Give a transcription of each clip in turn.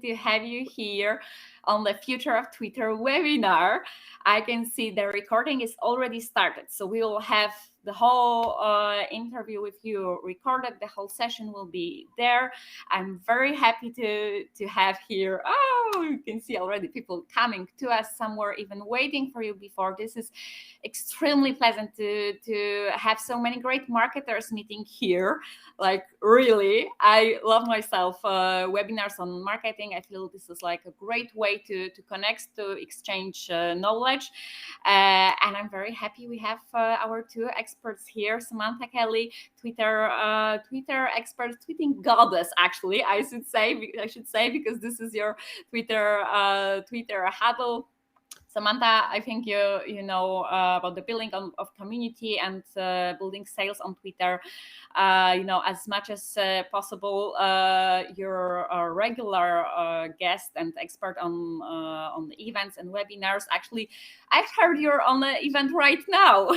to have you here on the Future of Twitter webinar. I can see the recording is already started, so we will have the whole interview with you recorded. The whole session will be there. I'm very happy to have here. Oh, you can see already people coming to us. Some were even waiting for you before. This is extremely pleasant to have so many great marketers meeting here. Like really, I love myself webinars on marketing. I feel this is like a great way to connect, to exchange knowledge. And I'm very happy we have our two experts here, Samantha Kelly, Twitter expert, tweeting goddess. Actually, I should say because this is your Twitter handle. Samantha, I think you know about the building of community and building sales on Twitter. As much as possible. You're a regular guest and expert on the events and webinars. Actually, I've heard you're on an event right now.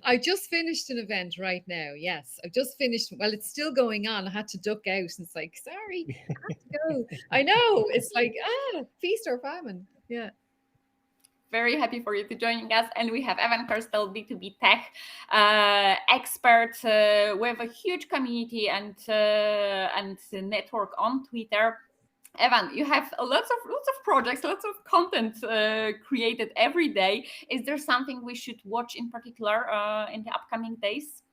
I just finished an event right now. Yes, I've just finished. Well, it's still going on. I had to duck out, and it's like, sorry, I have to go. I know. It's like, feast or famine. Yeah. Very happy for you to joining us. And we have Kirstel, B2B tech expert with a huge community and network on Twitter. Evan, you have lots of projects, lots of content created every day. Is there something we should watch in particular in the upcoming days?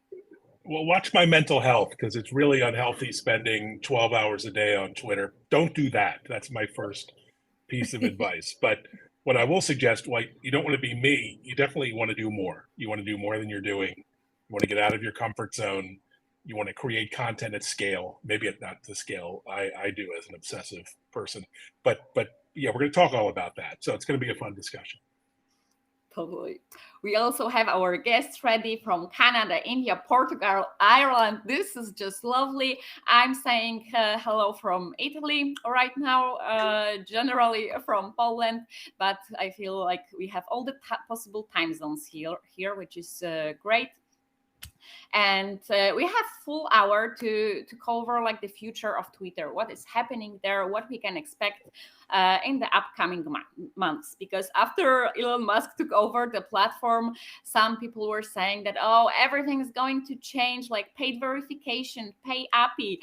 Well, watch my mental health, because it's really unhealthy spending 12 hours a day on Twitter. Don't do that. That's my first piece of advice. But what I will suggest, you don't want to be me. You definitely want to do more. You want to do more than you're doing. You want to get out of your comfort zone. You want to create content at scale, maybe not the scale I do as an obsessive person. But yeah, we're going to talk all about that. So it's going to be a fun discussion. Totally. We also have our guests ready from Canada, India, Portugal, Ireland. This is just lovely. I'm saying hello from Italy right now, generally from Poland, but I feel like we have all the possible time zones here, which is great. And we have full hour to cover like the future of Twitter, what is happening there, what we can expect in the upcoming months. Because after Elon Musk took over the platform, some people were saying that, everything is going to change, like paid verification, pay API,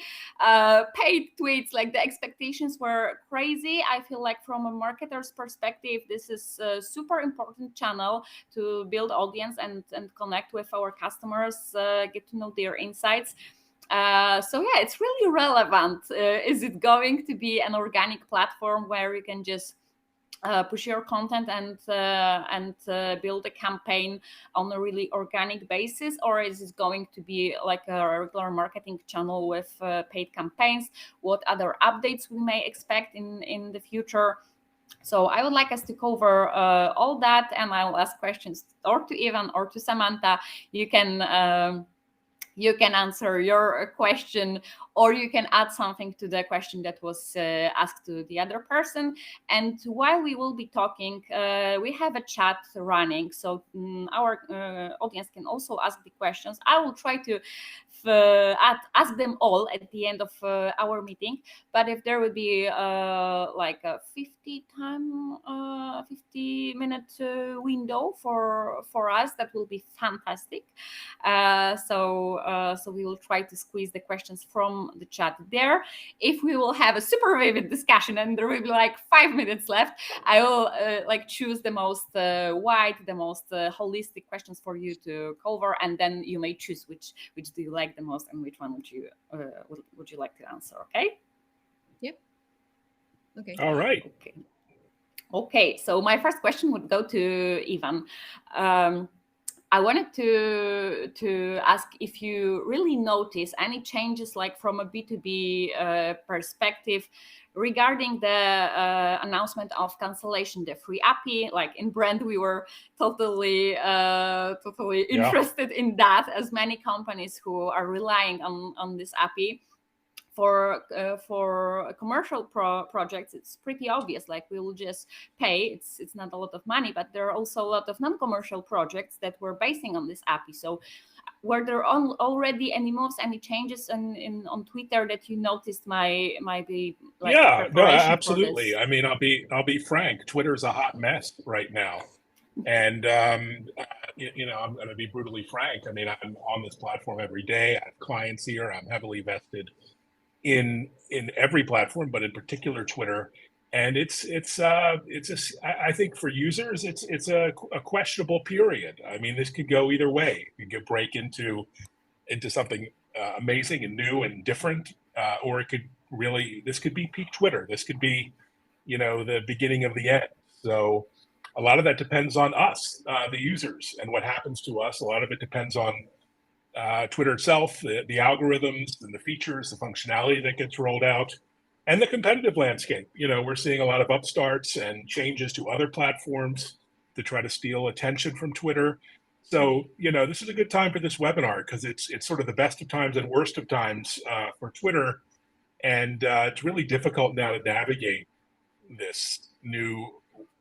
paid tweets, like the expectations were crazy. I feel like from a marketer's perspective, this is a super important channel to build audience and connect with our customers, get to know their insights. So yeah, it's really relevant. Is it going to be an organic platform where you can just push your content and build a campaign on a really organic basis, or is it going to be like a regular marketing channel with paid campaigns? What other updates we may expect in the future? So I would like us to cover all that, and I'll ask questions or to Ivan or to Samantha. You can answer your question, or you can add something to the question that was asked to the other person. And while we will be talking, we have a chat running, so our audience can also ask the questions. I will try to ask them all at the end of our meeting, but if there would be like a 50-minute window for us, that will be fantastic. So we will try to squeeze the questions from the chat there. If we will have a super vivid discussion and there will be like 5 minutes left, I will choose the most wide, the most holistic questions for you to cover, and then you may choose which do you like the most and which one would you like to answer. Okay. Yep. Okay. All right. Okay. So my first question would go to Ivan. I wanted to ask if you really notice any changes, like from a B2B perspective, regarding the announcement of cancellation, the free API. Like in brand, we were totally interested in that, as many companies who are relying on this API. For commercial projects, it's pretty obvious. Like we will just pay. It's not a lot of money, but there are also a lot of non-commercial projects that were basing on this API. So, were there already any moves, any changes on Twitter that you noticed might be like a Yeah, no, preparation for absolutely. this? I mean, I'll be frank. Twitter's a hot mess right now, and I'm going to be brutally frank. I mean, I'm on this platform every day. I have clients here. I'm heavily vested in every platform, but in particular Twitter. And I think for users, it's a questionable period. I mean, this could go either way. It could break into something amazing and new and different, or it could really, this could be peak Twitter. This could be, the beginning of the end. So a lot of that depends on us, the users, and what happens to us. A lot of it depends on Twitter itself, the algorithms and the features, the functionality that gets rolled out, and the competitive landscape. We're seeing a lot of upstarts and changes to other platforms to try to steal attention from Twitter. So, this is a good time for this webinar because it's sort of the best of times and worst of times for Twitter. And it's really difficult now to navigate this new,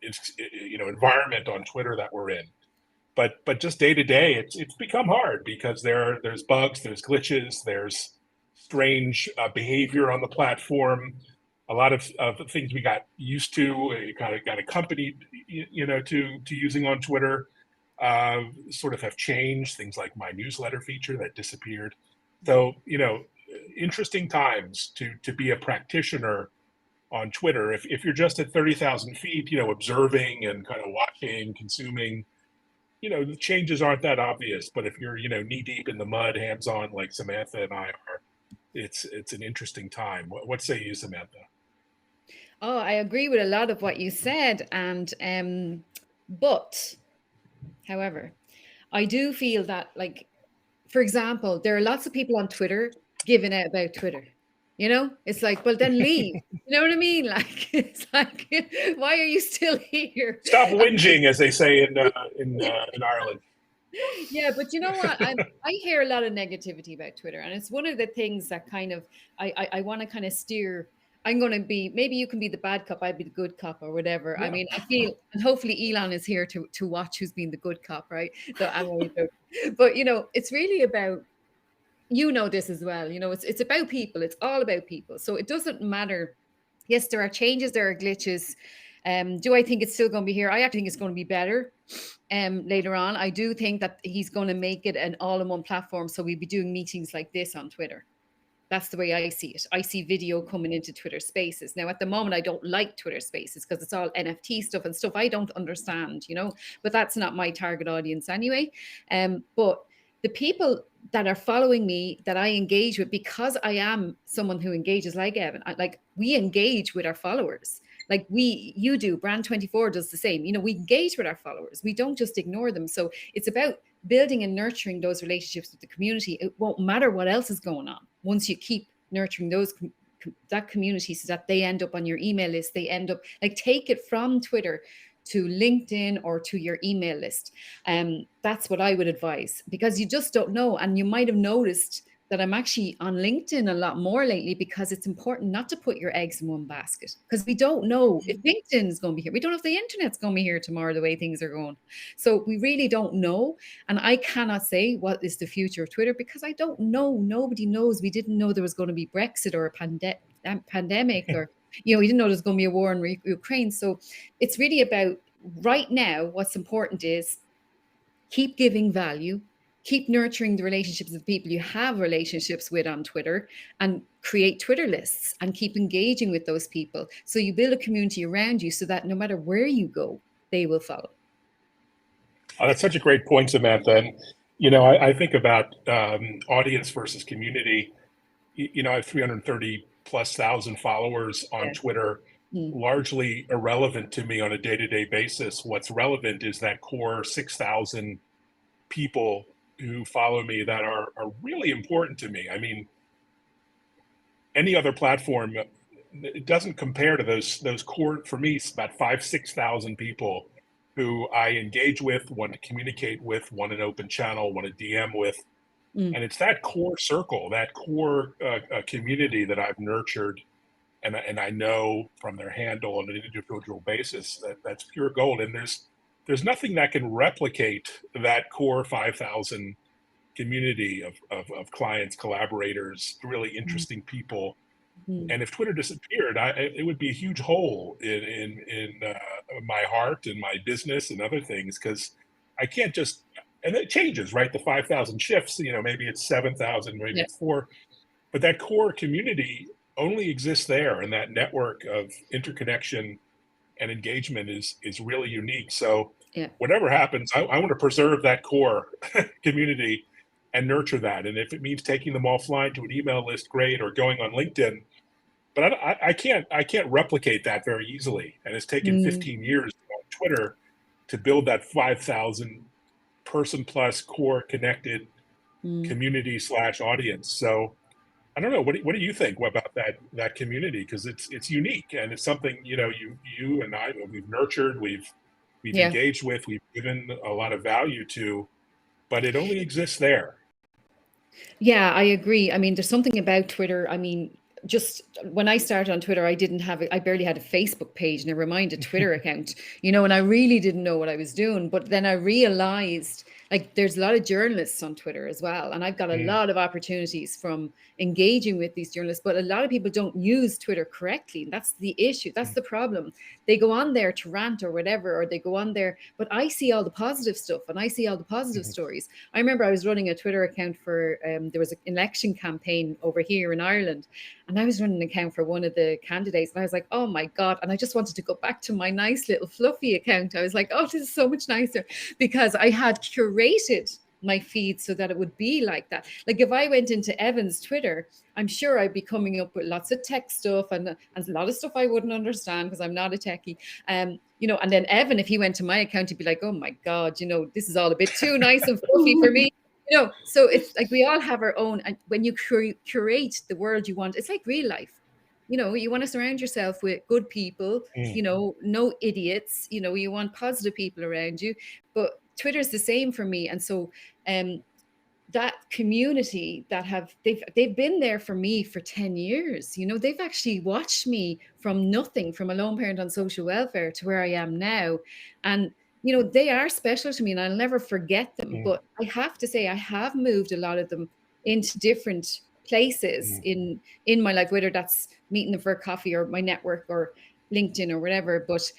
environment on Twitter that we're in. But just day to day, it's become hard because there's bugs, there's glitches, there's strange behavior on the platform. A lot of things we got used to, kind of got accompanied, to using on Twitter, sort of have changed. Things like my newsletter feature that disappeared. So interesting times to be a practitioner on Twitter. If you're just at 30,000 feet, observing and kind of watching, consuming, the changes aren't that obvious. But if you're, knee deep in the mud, hands on, like Samantha and I are, it's an interesting time. What say you, Samantha? Oh, I agree with a lot of what you said. But however, I do feel that, like, for example, there are lots of people on Twitter giving out about Twitter. It's like, well, then leave. You know what I mean? Like, it's like, why are you still here? Stop whinging, as they say in Ireland. Yeah, but you know what? I hear a lot of negativity about Twitter, and it's one of the things that kind of I want to kind of steer. I'm going to be, maybe you can be the bad cop, I'd be the good cop or whatever. Yeah. I mean, I feel, and hopefully Elon is here to watch who's being the good cop, right? So I'm always joking. But it's really about, this as well. It's about people. It's all about people. So it doesn't matter. Yes, there are changes, there are glitches. Do I think it's still going to be here? I actually think it's going to be better later on. I do think that he's going to make it an all-in-one platform. So we'll be doing meetings like this on Twitter. That's the way I see it. I see video coming into Twitter Spaces. Now, at the moment, I don't like Twitter Spaces because it's all NFT stuff and stuff I don't understand, but that's not my target audience anyway. But the people that are following me, that I engage with, because I am someone who engages like Evan, we engage with our followers. Like you do, Brand24 does the same. We engage with our followers. We don't just ignore them. So it's about building and nurturing those relationships with the community. It won't matter what else is going on once you keep nurturing that community, so that they end up on your email list. They end up, like, take it from Twitter to LinkedIn or to your email list. That's what I would advise, because you just don't know. And you might have noticed that I'm actually on LinkedIn a lot more lately, because it's important not to put your eggs in one basket, because we don't know if LinkedIn is going to be here. We don't know if the internet's going to be here tomorrow, the way things are going. So we really don't know. And I cannot say what is the future of Twitter, because I don't know. Nobody knows. We didn't know there was going to be Brexit or a pandemic, or, we didn't know there was going to be a war in Ukraine. So it's really about, right now, what's important is keep giving value, keep nurturing the relationships with people you have relationships with on Twitter, and create Twitter lists and keep engaging with those people. So you build a community around you so that no matter where you go, they will follow. Oh, that's such a great point, Samantha. And, I think about audience versus community. I have 330 plus thousand followers on Twitter, largely irrelevant to me on a day-to-day basis. What's relevant is that core 6,000 people who follow me that are really important to me. I mean, any other platform, it doesn't compare to those core, for me, about 5,000-6,000 people who I engage with, want to communicate with, want an open channel, want to DM with. And it's that core circle, that core community that I've nurtured, and I know from their handle on an individual basis that's pure gold. And there's nothing that can replicate that core 5,000 community of clients, collaborators, really interesting people And if Twitter disappeared, it would be a huge hole in my heart and my business and other things, because I can't just, and it changes, right? The 5,000 shifts, maybe it's 7,000, maybe Yeah. it's 4, but that core community only exists there, and that network of interconnection and engagement is really unique. So whatever happens, I want to preserve that core community and nurture that. And if it means taking them offline to an email list, great, or going on LinkedIn. But I can't replicate that very easily. And it's taken 15 years on Twitter to build that 5,000 person plus core connected community / audience. So I don't know. What do you think about that community? Because it's unique, and it's something you and I, we've nurtured, we've engaged with, we've given a lot of value to, but it only exists there. Yeah, I agree. I mean, there's something about Twitter. I mean, just when I started on Twitter, I barely had a Facebook page, never mind a Twitter account, and I really didn't know what I was doing. But then I realized, like, there's a lot of journalists on Twitter as well. And I've got a lot of opportunities from engaging with these journalists, but a lot of people don't use Twitter correctly. And that's the issue. That's the problem. They go on there to rant or whatever, or they go on there, but I see all the positive stuff and I see all the positive stories. I remember I was running a Twitter account for, there was an election campaign over here in Ireland, and I was running an account for one of the candidates, and I was like, oh my God. And I just wanted to go back to my nice little fluffy account. I was like, oh, this is so much nicer, because I had curated my feed so that it would be like that. Like, if I went into Evan's Twitter, I'm sure I'd be coming up with lots of tech stuff and a lot of stuff I wouldn't understand because I'm not a techie. And then Evan, if he went to my account, he'd be like, oh my God, this is all a bit too nice and fluffy for me. So it's like we all have our own, and when you curate the world you want, it's like real life. You want to surround yourself with good people, no idiots, you want positive people around you. But Twitter is the same for me. And so that community they've been there for me for 10 years. They've actually watched me from nothing, from a lone parent on social welfare to where I am now. And they are special to me, and I'll never forget them. But I have to say, I have moved a lot of them into different places in my life, whether that's meeting them for a coffee or my network or LinkedIn or whatever. But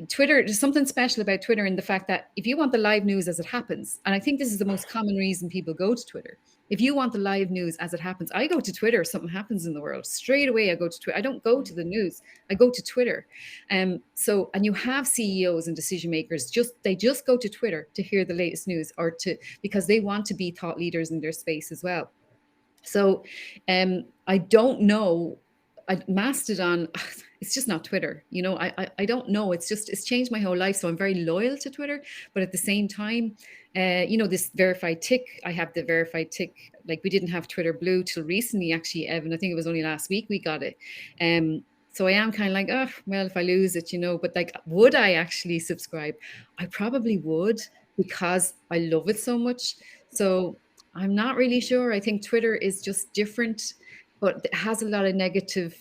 Twitter, there's something special about Twitter in the fact that if you want the live news as it happens, and I think this is the most common reason people go to Twitter. If you want the live news as it happens, I go to Twitter. If something happens in the world, straight away I go to Twitter. I don't go to the news. I go to Twitter. And you have CEOs and decision makers, they just go to Twitter to hear the latest news, because they want to be thought leaders in their space as well. So I don't know. Mastodon, it's just not Twitter. I don't know. It's changed my whole life. So I'm very loyal to Twitter. But at the same time, this verified tick, I have the verified tick. Like, we didn't have Twitter Blue till recently, actually, Evan. I think it was only last week we got it. So I am kind of like, oh, well, if I lose it, but like, would I actually subscribe? I probably would, because I love it so much. So I'm not really sure. I think Twitter is just different, but it has a lot of negative,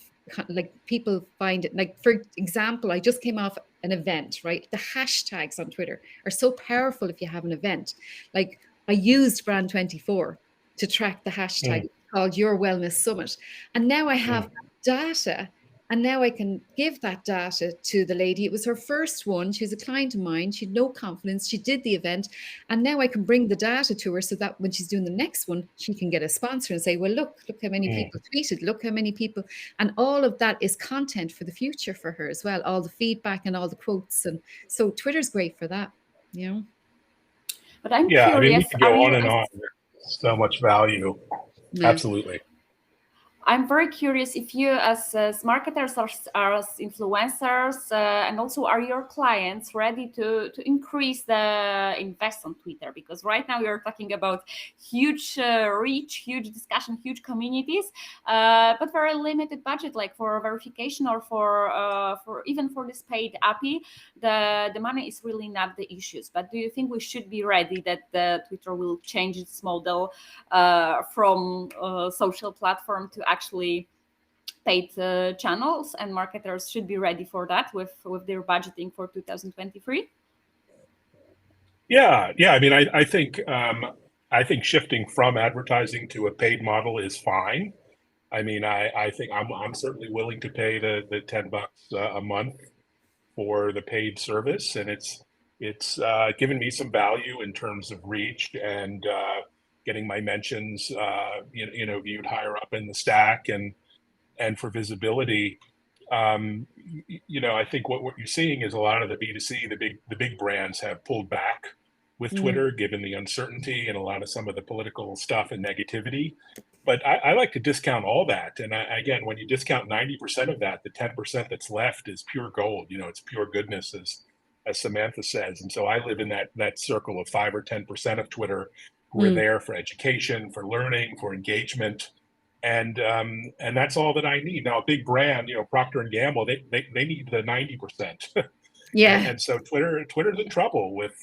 like, people find it, like, for example, I just came off an event, right? The hashtags on Twitter are so powerful if you have an event. Like, I used Brand24 to track the hashtag called Your Wellness Summit. And now I have data, and now I can give that data to the lady. It was her first one. She's a client of mine. She had no confidence. She did the event. And now I can bring the data to her so that when she's doing the next one, she can get a sponsor and say, well, look how many people tweeted, look how many people. And all of that is content for the future for her as well. All the feedback and all the quotes. And so Twitter's great for that, But I'm curious. I mean, we curious, can go on and on. There's so much value. Yeah. Absolutely. I'm very curious if you, as marketers or as influencers, and also are your clients ready to increase the invest on Twitter? Because right now you're talking about huge reach, huge discussion, huge communities, but very limited budget, like for verification or for even for this paid API, the money is really not the issues. But do you think we should be ready that the Twitter will change its model from social platform to actually paid channels, and marketers should be ready for that with their budgeting for 2023? Yeah. I mean, I think shifting from advertising to a paid model is fine. I mean, I think I'm certainly willing to pay the $10 a month for the paid service, and it's given me some value in terms of reach and getting my mentions viewed higher up in the stack and for visibility. I think what you're seeing is a lot of the B2C, the big brands have pulled back with Twitter, given the uncertainty and a lot of some of the political stuff and negativity. But I like to discount all that. And again, when you discount 90% of that, the 10% that's left is pure gold. It's pure goodness, as Samantha says. And so I live in that circle of 5 or 10% of Twitter who are there for education, for learning, for engagement. And that's all that I need. Now, a big brand, Procter and Gamble, they need the 90%. Yeah. And so Twitter's in trouble with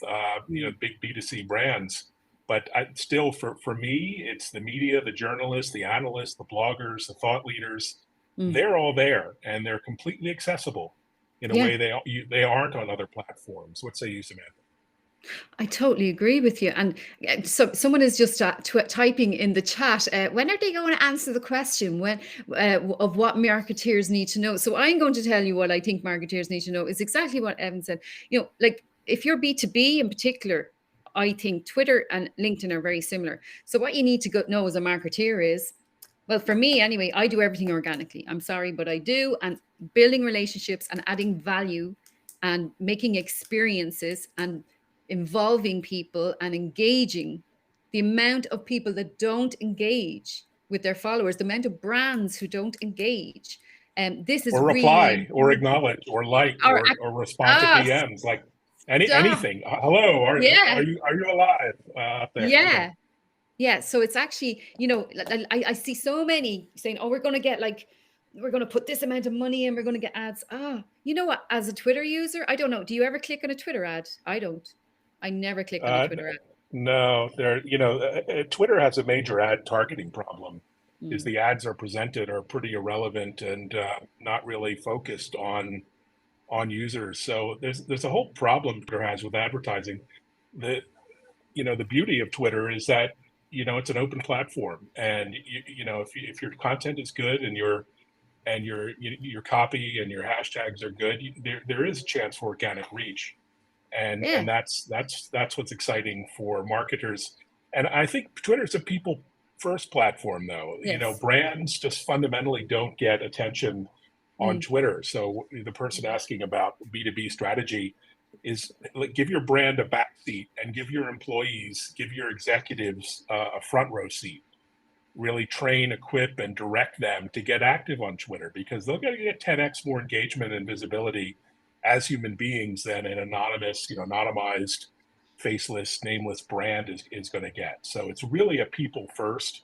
big B2C brands. But still, for me, it's the media, the journalists, the analysts, the bloggers, the thought leaders. They're all there, and they're completely accessible in a way they aren't on other platforms. What say you, Samantha? I totally agree with you. And so someone is just typing in the chat, when are they going to answer the question of what marketeers need to know? So I'm going to tell you what I think marketeers need to know is exactly what Evan said. Like if you're B2B in particular, I think Twitter and LinkedIn are very similar. So what you need to know as a marketeer is, well, for me anyway, I do everything organically. I'm sorry, but I do. And building relationships and adding value and making experiences and involving people and engaging. The amount of people that don't engage with their followers, the amount of brands who don't engage. This is or reply really or acknowledge or like or respond to DMs, like anything. Hello, are you alive up there? Yeah. So it's actually, I see so many saying, oh, we're going to put this amount of money and we're going to get ads. You know what? As a Twitter user, I don't know. Do you ever click on a Twitter ad? I don't. I never click on a Twitter ad. No, Twitter has a major ad targeting problem. Is the ads are presented are pretty irrelevant and not really focused on users. So there's a whole problem Twitter has with advertising. The beauty of Twitter is that it's an open platform, and if your content is good and your copy and your hashtags are good, there is a chance for organic reach. And that's what's exciting for marketers. And I think Twitter's a people first platform, though. Yes. Brands just fundamentally don't get attention on Twitter. So the person asking about B2B strategy is give your brand a backseat and give your employees, give your executives a front row seat. Really train, equip, and direct them to get active on Twitter, because they're going to get 10x more engagement and visibility as human beings than an anonymous, anonymized, faceless, nameless brand is going to get. So it's really a people first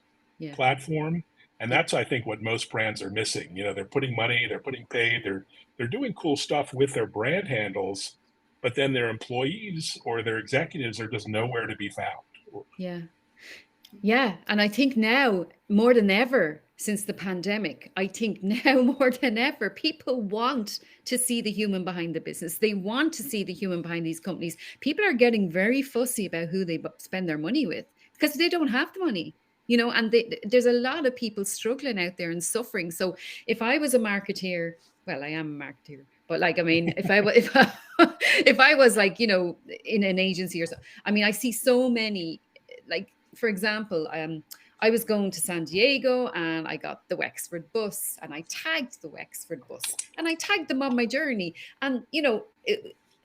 platform. And that's, I think, what most brands are missing. They're putting money, they're putting paid, they're doing cool stuff with their brand handles, but then their employees or their executives are just nowhere to be found. Yeah. And I think now more than ever since the pandemic, people want to see the human behind the business. They want to see the human behind these companies. People are getting very fussy about who they spend their money with because they don't have the money, and there's a lot of people struggling out there and suffering. So if I was a marketeer, well, I am a marketeer, but if I was like, in an agency or so, I see so many, like, for example, I was going to San Diego and I got the Wexford bus and I tagged the Wexford bus and I tagged them on my journey and,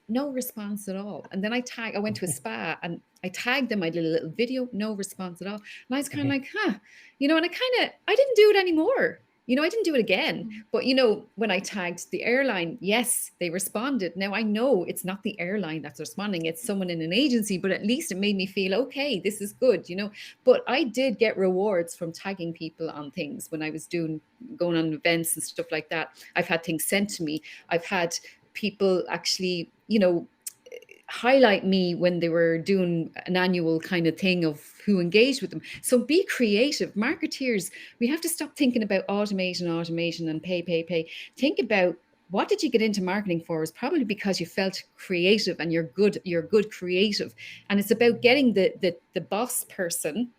no response at all. And then I went to a spa and I tagged them. I did a little video, no response at all. And I was kind of like, and I didn't do it anymore. I didn't do it again. But, when I tagged the airline, yes, they responded. Now I know it's not the airline that's responding. It's someone in an agency, but at least it made me feel, okay, this is good, But I did get rewards from tagging people on things when I was going on events and stuff like that. I've had things sent to me. I've had people actually, highlight me when they were doing an annual kind of thing of who engaged with them. So be creative. Marketeers, we have to stop thinking about automation and pay. Think about, what did you get into marketing for? Is probably because you felt creative and you're good creative. And it's about getting the boss person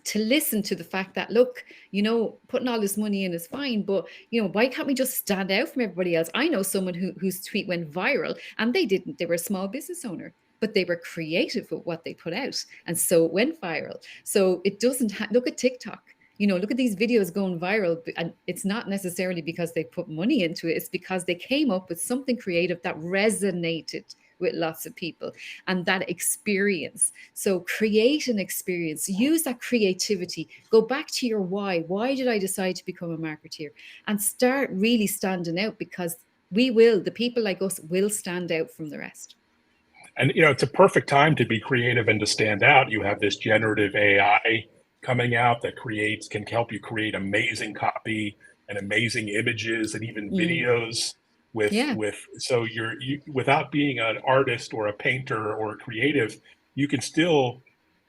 to listen to the fact that, look, putting all this money in is fine, but why can't we just stand out from everybody else? I know someone whose tweet went viral, and they were a small business owner, but they were creative with what they put out, and so it went viral. So it doesn't look at TikTok. Look at these videos going viral, and it's not necessarily because they put money into it. It's because they came up with something creative that resonated with lots of people, and that experience. So create an experience, use that creativity, go back to your why. Why did I decide to become a marketeer? And start really standing out, because the people like us will stand out from the rest. And it's a perfect time to be creative and to stand out. You have this generative AI coming out that can help you create amazing copy and amazing images and even videos so without being an artist or a painter or a creative, you can still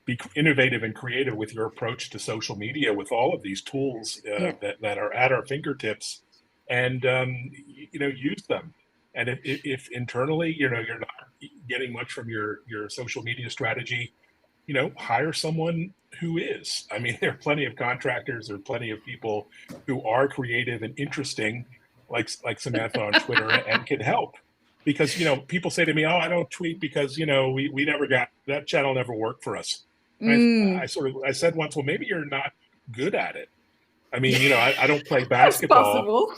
be innovative and creative with your approach to social media with all of these tools that are at our fingertips, and use them. And if internally you're not getting much from your social media strategy, hire someone who is. I mean, there are plenty of contractors, there are plenty of people who are creative and interesting, like Samantha on Twitter, and can help. Because people say to me, "Oh, I don't tweet because we never got that channel, never worked for us." I said once, well, maybe you're not good at it. I mean, I don't play basketball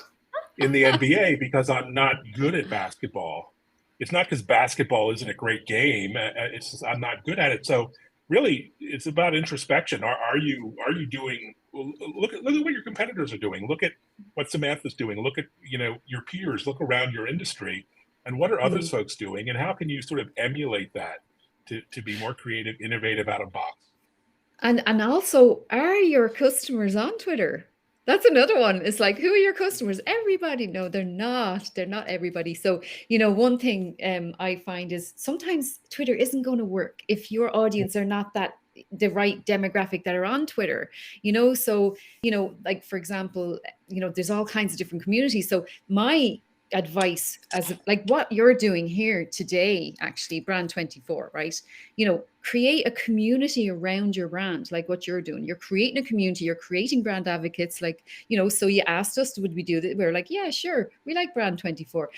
in the NBA because I'm not good at basketball. It's not because basketball isn't a great game. It's just I'm not good at it. So really, it's about introspection. Are you doing? Look at what your competitors are doing. Look at what Samantha's doing. Look at your peers. Look around your industry, and what are other folks doing? And how can you sort of emulate that to be more creative, innovative, out of box? And also, are your customers on Twitter? That's another one. It's like, who are your customers? Everybody. No, they're not. They're not everybody. So, one thing I find is sometimes Twitter isn't going to work if your audience are not the right demographic that are on Twitter. So, like, for example, there's all kinds of different communities. So my advice, as like what you're doing here today, actually, Brand 24, right? Create a community around your brand, like what you're doing. You're creating a community, you're creating brand advocates, like, so you asked us, would we do that? We're like, yeah, sure, we like Brand 24.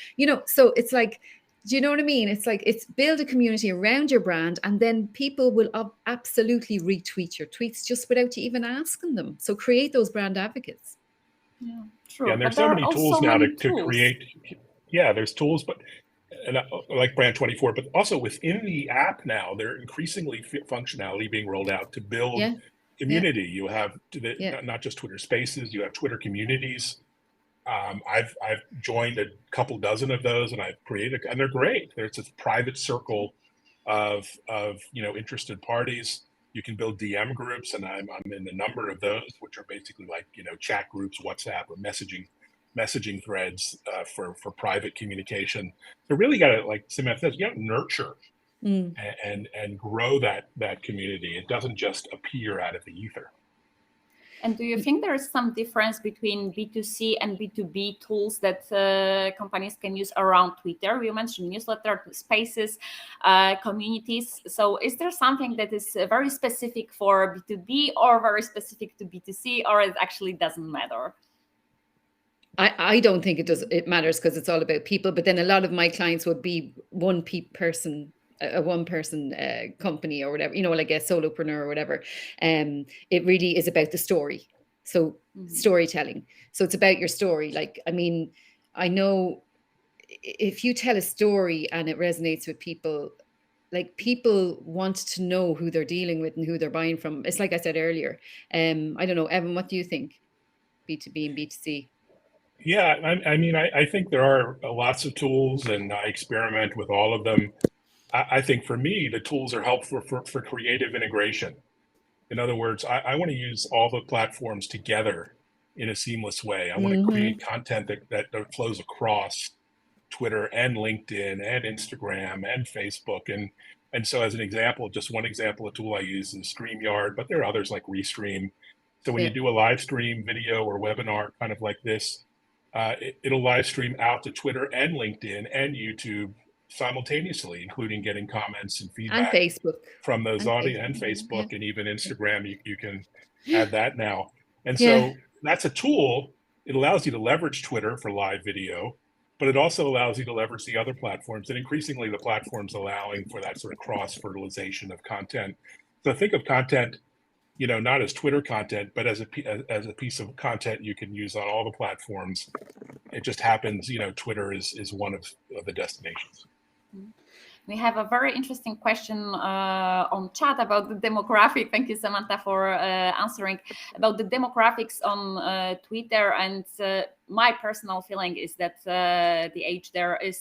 So it's like, do you know what I mean? It's like, it's build a community around your brand, and then people will absolutely retweet your tweets just without you even asking them. So create those brand advocates. Yeah, true. Yeah, and there's so many tools now to create. Yeah, there's tools, but like Brand 24, but also within the app now, there are increasingly functionality being rolled out to build community. You have not just Twitter Spaces, you have Twitter communities. I've joined a couple dozen of those, and I've created, and they're great. There's this private circle of interested parties. You can build DM groups, and I'm in a number of those, which are basically like chat groups, WhatsApp, or messaging threads for private communication. So really got to, like Samantha says, you got to nurture and grow that community. It doesn't just appear out of the ether. And do you think there is some difference between B2C and B2B tools that companies can use around Twitter? You mentioned newsletter, spaces, communities. So is there something that is very specific for B2B or very specific to B2C, or it actually doesn't matter? I don't think it matters, because it's all about people. But then a lot of my clients would be one person company or whatever, like a solopreneur or whatever. It really is about the story. So storytelling. So it's about your story. Like, I mean, I know if you tell a story and it resonates with people, like, people want to know who they're dealing with and who they're buying from. It's like I said earlier. I don't know, Evan, what do you think? B2B and B2C. Yeah, I mean, I think there are lots of tools, and I experiment with all of them. I think for me, the tools are helpful for creative integration. In other words, I want to use all the platforms together in a seamless way. I want to create content that flows across Twitter and LinkedIn and Instagram and Facebook. And so as an example, just one example, a tool I use is StreamYard, but there are others like Restream. So when you do a live stream video or webinar kind of like this, it'll live stream out to Twitter and LinkedIn and YouTube simultaneously, including getting comments and And feedback Facebook. from those And audience and Facebook. Facebook and even Yeah. Instagram. You can add that now. And Yeah. so that's a tool. It allows you to leverage Twitter for live video, but it also allows you to leverage the other platforms, and increasingly the platforms allowing for that sort of cross-fertilization of content. So think of content, not as Twitter content, but as a piece of content you can use on all the platforms. It just happens, Twitter is one of the destinations. We have a very interesting question on chat about the demographic. Thank you, Samantha, for answering about the demographics on Twitter. And my personal feeling is that the age there is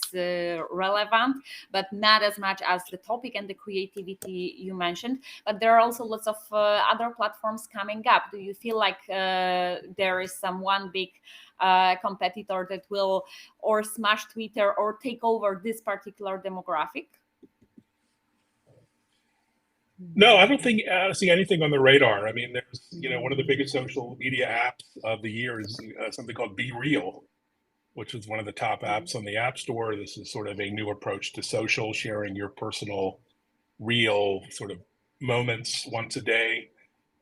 relevant, but not as much as the topic and the creativity you mentioned. But there are also lots of other platforms coming up. Do you feel like there is some one big competitor that will or smash Twitter or take over this particular demographic? No, I don't think see anything on the radar. I mean, there's, one of the biggest social media apps of the year is something called Be Real, which is one of the top apps on the App Store. This is sort of a new approach to social, sharing your personal, real sort of moments once a day.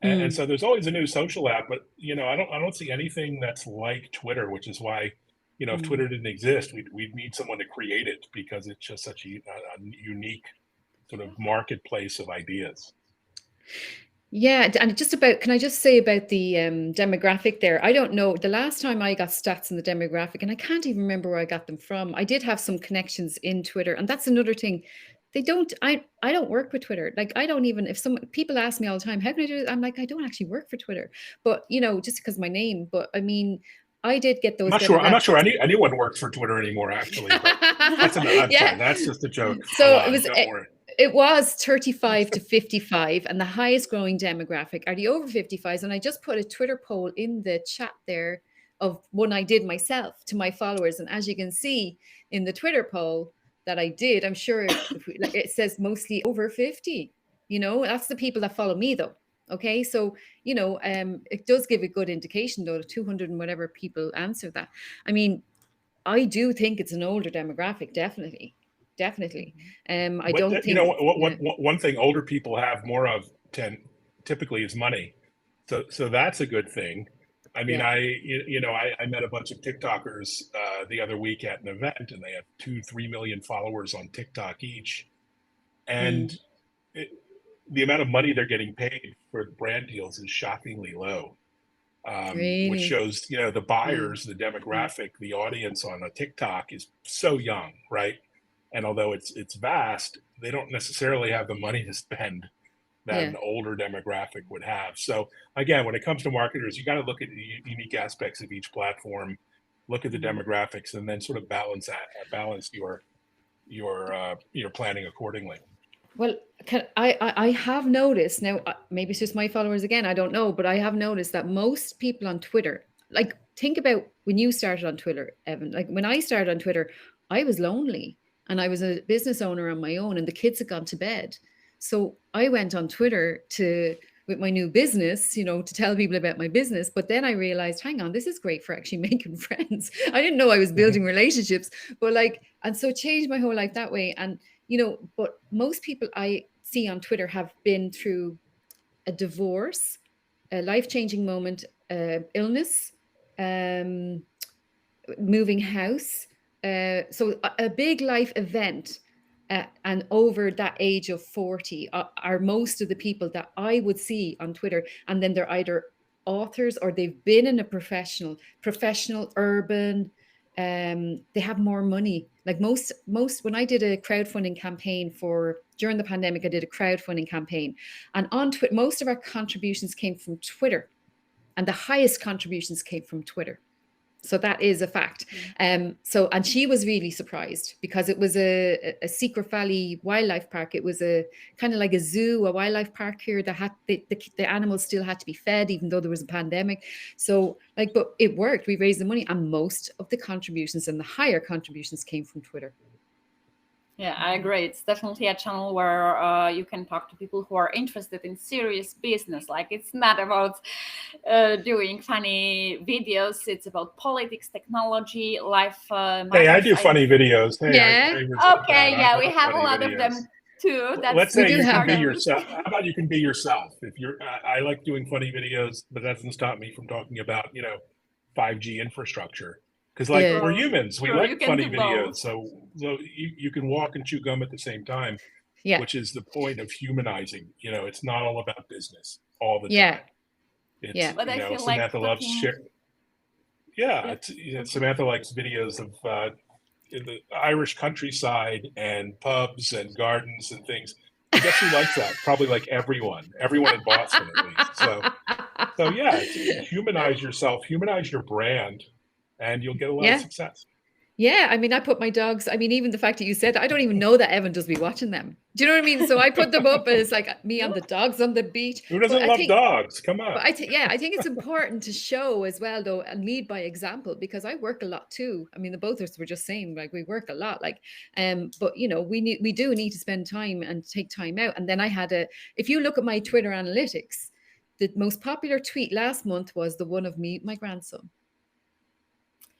And so there's always a new social app, but I don't see anything that's like Twitter, which is why, if Twitter didn't exist, we'd need someone to create it, because it's just such a unique sort of marketplace of ideas. Yeah, and can I just say about the demographic there? I don't know. The last time I got stats on the demographic, and I can't even remember where I got them from. I did have some connections in Twitter, and that's another thing. I don't work with Twitter. Like, I don't even, if people ask me all the time, how can I do it? I'm like, I don't actually work for Twitter, but just because of my name. But I mean, I did get those. I'm not sure anyone works for Twitter anymore, actually. But that's just a joke. So don't worry. It was 35 to 55, and the highest growing demographic are the over 55s. And I just put a Twitter poll in the chat there of one I did myself to my followers. And as you can see in the Twitter poll that I did, I'm sure it says mostly over 50. That's the people that follow me, though. Okay, so it does give a good indication, though. 200 and whatever people answered that. I mean, I do think it's an older demographic, definitely. I don't think one thing older people have more of typically is money, so that's a good thing. I mean, I met a bunch of TikTokers the other week at an event, and they have 2-3 million followers on TikTok each, and the amount of money they're getting paid for brand deals is shockingly low. Really? Which shows, the buyers, the demographic, the audience on a TikTok is so young, right? And although it's vast, they don't necessarily have the money to spend that an older demographic would have. So again, when it comes to marketers, you got to look at the unique aspects of each platform, look at the demographics, and then sort of balance your planning accordingly. Well, I have noticed now, maybe it's just my followers again, I don't know, but I have noticed that most people on Twitter, like, think about when you started on Twitter, Evan. Like, when I started on Twitter, I was lonely, and I was a business owner on my own, and the kids had gone to bed. So I went on Twitter with my new business, to tell people about my business. But then I realized, hang on, this is great for actually making friends. I didn't know I was building relationships, but and so it changed my whole life that way. And but most people I see on Twitter have been through a divorce, a life-changing moment, illness, moving house. So a big life event, and over that age of 40 are most of the people that I would see on Twitter. And then they're either authors or they've been in a professional, urban, they have more money. Like most when I did a crowdfunding campaign during the pandemic, I did a crowdfunding campaign, and on Twitter, most of our contributions came from Twitter, and the highest contributions came from Twitter. So that is a fact. And she was really surprised, because it was a Secret Valley wildlife park. It was a kind of like a zoo, a wildlife park here that had the animals still had to be fed, even though there was a pandemic. So but it worked. We raised the money, and most of the contributions and the higher contributions came from Twitter. Yeah, I agree. It's definitely a channel where you can talk to people who are interested in serious business. Like, it's not about doing funny videos. It's about politics, technology, life Hey, I matters. do funny videos. Hey, Yeah, I resent that. Okay, I yeah, we love have a funny lot of videos. them too. Let's we say do you can have be them. yourself. How about you can be yourself? If you're, I like doing funny videos, but that doesn't stop me from talking about, 5G infrastructure. Because like Yeah, we're True, humans, we true. You like can funny do videos. both. So you can walk and chew gum at the same time, yeah, which is the point of humanizing. It's not all about business all the yeah, time. It's, yeah, But I feel like Samantha loves talking. share. Yeah, Yeah, it's, okay. Samantha likes videos of in the Irish countryside and pubs and gardens and things. And guess who likes that? Probably like everyone in Boston at least. So yeah, it's humanize yourself, humanize your brand, and you'll get a lot of yeah. success. Yeah, I mean, I put my dogs. I mean, even the fact that you said that, I don't even know that Evan does be watching them. Do you know what I mean? So I put them up as like me on the dogs on the beach. Who But doesn't I love think, dogs? Come but on. I think, yeah, I think it's important to show as well, though, and lead by example because I work a lot too. I mean, the both of us were just saying like we work a lot, like, but we do need to spend time and take time out. And then I had if you look at my Twitter analytics, the most popular tweet last month was the one of me, my grandson.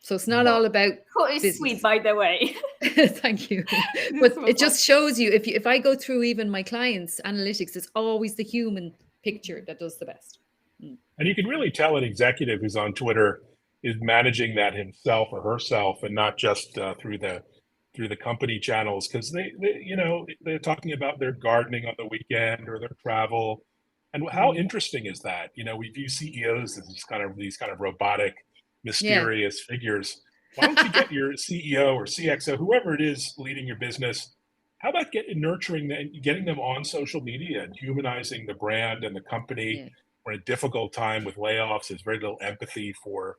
So it's not Who, all about who is sweet, business. by the way. Thank you. This But was it like, just shows you if I go through even my clients' analytics, it's always the human picture that does the best. Mm. And you can really tell an executive who's on Twitter is managing that himself or herself, and not just through the company channels, because they're talking about their gardening on the weekend or their travel. And how Mm. interesting is that? We view CEOs as these kind of robotic, Yeah. mysterious figures. Why don't you get your CEO or CXO, whoever it is leading your business? How about nurturing and getting them on social media and humanizing the brand and the company? Yeah. We're in a difficult time with layoffs. There's very little empathy for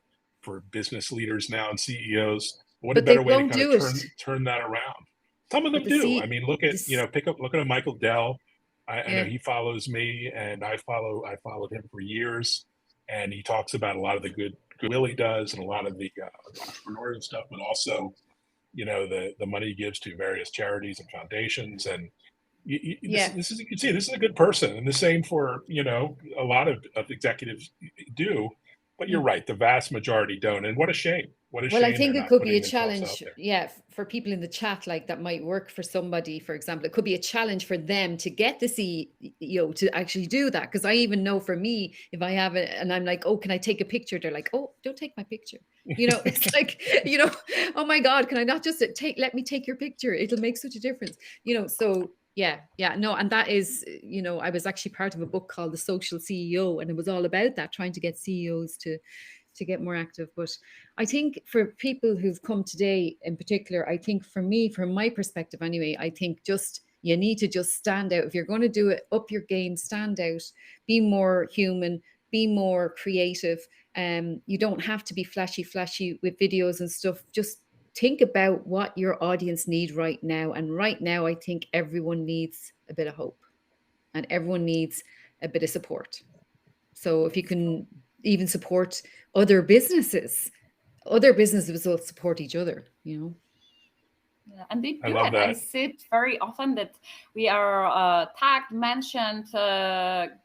business leaders now and CEOs. What a But they better way to won't kind of do it. turn that around? Some of But them the do. I see mean, this look at a Michael Dell. I know yeah. he follows me, and I followed him for years, and he talks about a lot of the goodwill he does and a lot of the entrepreneurial stuff, but also the money he gives to various charities and foundations. And Yeah. this is, you can see this is a good person, and the same for a lot of executives do. But you're Mm. right, the vast majority don't, and what a shame. What a Well, I shame they're think it not could be a putting themselves out challenge, there. yeah, for people in the chat, like that might work for somebody, for example. It could be a challenge for them to get the CEO to actually do that. Because I even know for me, if I have it and I'm like, oh, can I take a picture? They're like, oh, don't take my picture. It's like, oh my God, can I not just let me take your picture? It'll make such a difference. So yeah, yeah, no. And that is, I was actually part of a book called The Social CEO, and it was all about that, trying to get CEOs to get more active. But I think for people who've come today in particular, I think for me, from my perspective anyway, I think just you need to just stand out. If you're going to do it, up your game, stand out, be more human, be more creative. You don't have to be flashy with videos and stuff. Just think about what your audience need right now. And right now, I think everyone needs a bit of hope and everyone needs a bit of support. So if you can even support other businesses, other businesses will support each other. yeah, and they I do love it. I that. see it very often that we are tagged, mentioned,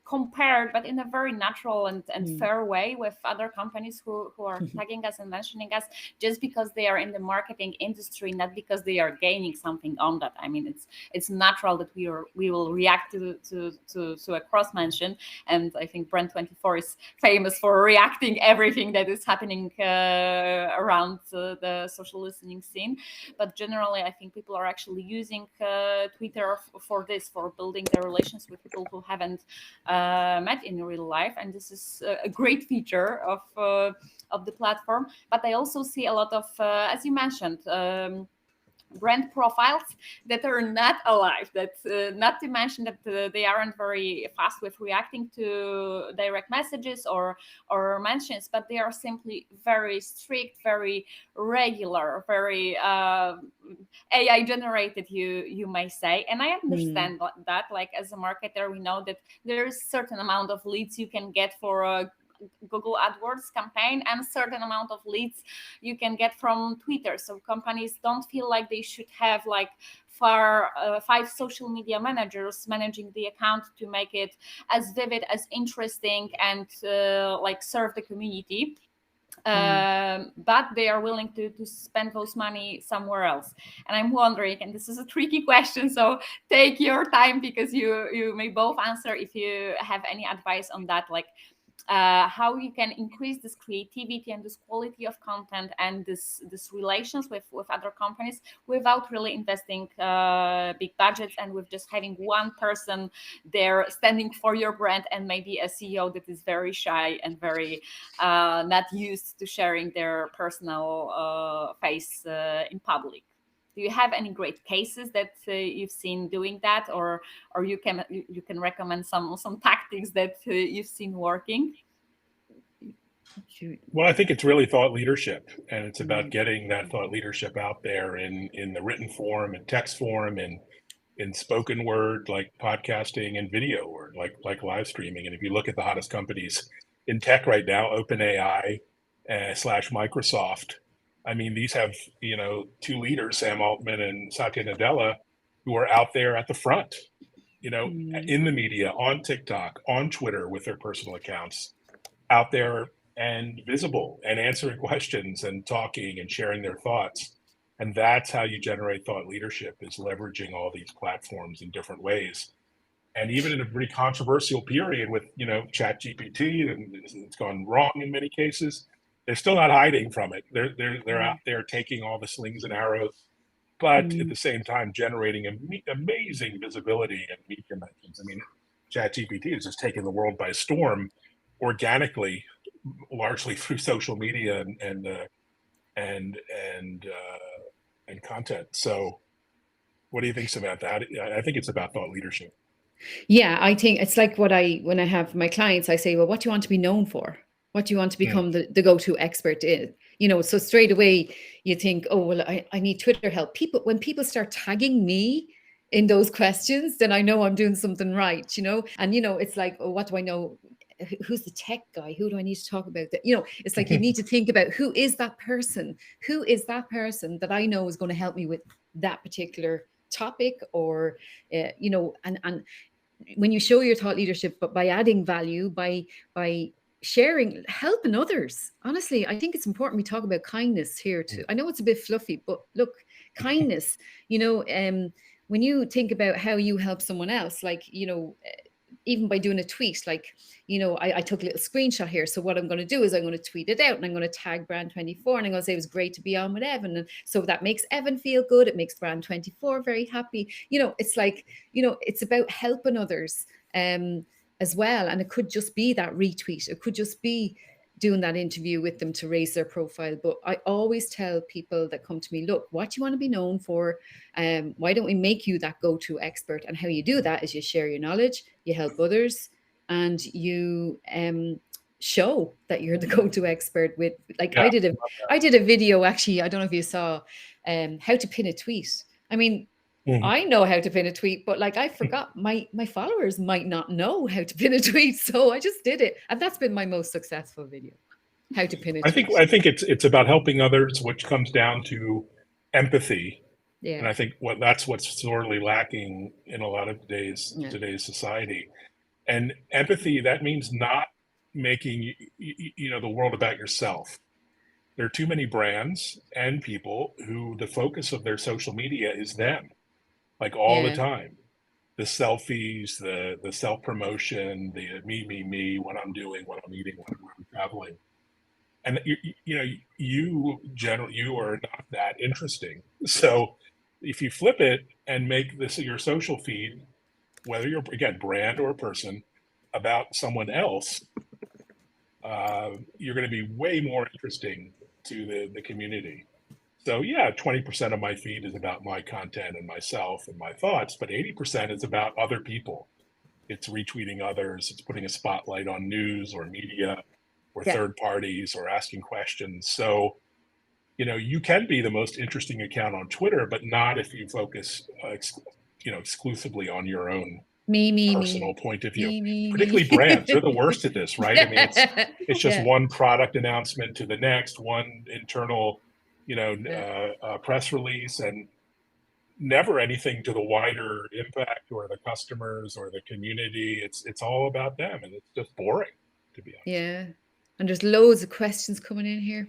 compared, but in a very natural and Mm. fair way with other companies who are tagging us and mentioning us just because they are in the marketing industry, not because they are gaining something on that. I mean, it's natural that we will react to a cross mention, and I think Brand24 is famous for reacting everything that is happening around the social listening scene. But generally, I think people are actually using Twitter for this, for building their relations with people who haven't met in real life, and this is a great feature of the platform. But I also see a lot of, as you mentioned, brand profiles that are not alive, that not to mention that they aren't very fast with reacting to direct messages or mentions, but they are simply very strict, very regular, very AI generated, you may say. And I Mm. understand that, like, as a marketer, we know that there is certain amount of leads you can get for Google AdWords campaign, and a certain amount of leads you can get from Twitter. So companies don't feel like they should have like 5 social media managers managing the account to make it as vivid, as interesting, and like serve the community. But they are willing to spend those money somewhere else. And I'm wondering, and this is a tricky question, so take your time, because you may both answer if you have any advice on that, like how you can increase this creativity and this quality of content and this relations with other companies without really investing big budgets, and with just having one person there standing for your brand, and maybe a CEO that is very shy and very not used to sharing their personal face in public. Do you have any great cases that you've seen doing that, or you can recommend some tactics that you've seen working? Well, I think it's really thought leadership, and it's about getting that thought leadership out there in the written form and text form, and in spoken word like podcasting, and video word like live streaming. And if you look at the hottest companies in tech right now, OpenAI slash Microsoft, I mean, these have, two leaders, Sam Altman and Satya Nadella, who are out there at the front, in the media, on TikTok, on Twitter with their personal accounts, out there and visible and answering questions and talking and sharing their thoughts. And that's how you generate thought leadership, is leveraging all these platforms in different ways. And even in a pretty controversial period with, ChatGPT, and it's gone wrong in many cases, they're still not hiding from it. They're out there taking all the slings and arrows, but at the same time generating amazing visibility and media mentions. I mean, ChatGPT is just taking the world by storm organically, largely through social media and content. So, what do you think, Samantha? I think it's about thought leadership. Yeah, I think it's like when I have my clients, I say, well, what do you want to be known for? What do you want to become the go-to expert in? So straight away you think, oh, well, I need Twitter help. When people start tagging me in those questions, then I know I'm doing something right, and, it's like, oh, what do I know? Who's the tech guy? Who do I need to talk about? It's like you need to think about who is that person that I know is going to help me with that particular topic, or, and when you show your thought leadership, but by adding value, by sharing, helping others. Honestly, I think it's important we talk about kindness here too. I know it's a bit fluffy, but look, kindness, when you think about how you help someone else, like, even by doing a tweet, like, I took a little screenshot here. So what I'm going to do is I'm going to tweet it out, and I'm going to tag Brand24, and I'm going to say it was great to be on with Evan. And so that makes Evan feel good. It makes Brand24 very happy. It's like, it's about helping others as well. And it could just be that retweet. It could just be doing that interview with them to raise their profile. But I always tell people that come to me, look, what do you want to be known for? Why don't we make you that go-to expert? And how you do that is you share your knowledge, you help others, and you show that you're the go-to expert with, like, I did a video, actually, I don't know if you saw, how to pin a tweet. I mean, I know how to pin a tweet, but like, I forgot my followers might not know how to pin a tweet. So I just did it. And that's been my most successful video, how to pin a tweet. I think it's about helping others, which comes down to empathy. Yeah. And I think that's what's sorely lacking in a lot of today's society. And empathy, that means not making, the world about yourself. There are too many brands and people who the focus of their social media is them. Like all the time, the selfies, the self-promotion, the me, what I'm doing, what I'm eating, when I'm traveling. And you are not that interesting. So if you flip it and make this your social feed, whether you're, again, brand or a person, about someone else, you're going to be way more interesting to the community. So 20% of my feed is about my content and myself and my thoughts, but 80% is about other people. It's retweeting others. It's putting a spotlight on news or media or third parties, or asking questions. So, you can be the most interesting account on Twitter, but not if you focus, exclusively on your own personal point of view. Me. Particularly brands, they're the worst at this, right? I mean, it's just Yeah. one product announcement to the next, one internal, press release, and never anything to the wider impact or the customers or the community. It's all about them, and it's just boring, to be honest. Yeah. And there's loads of questions coming in here,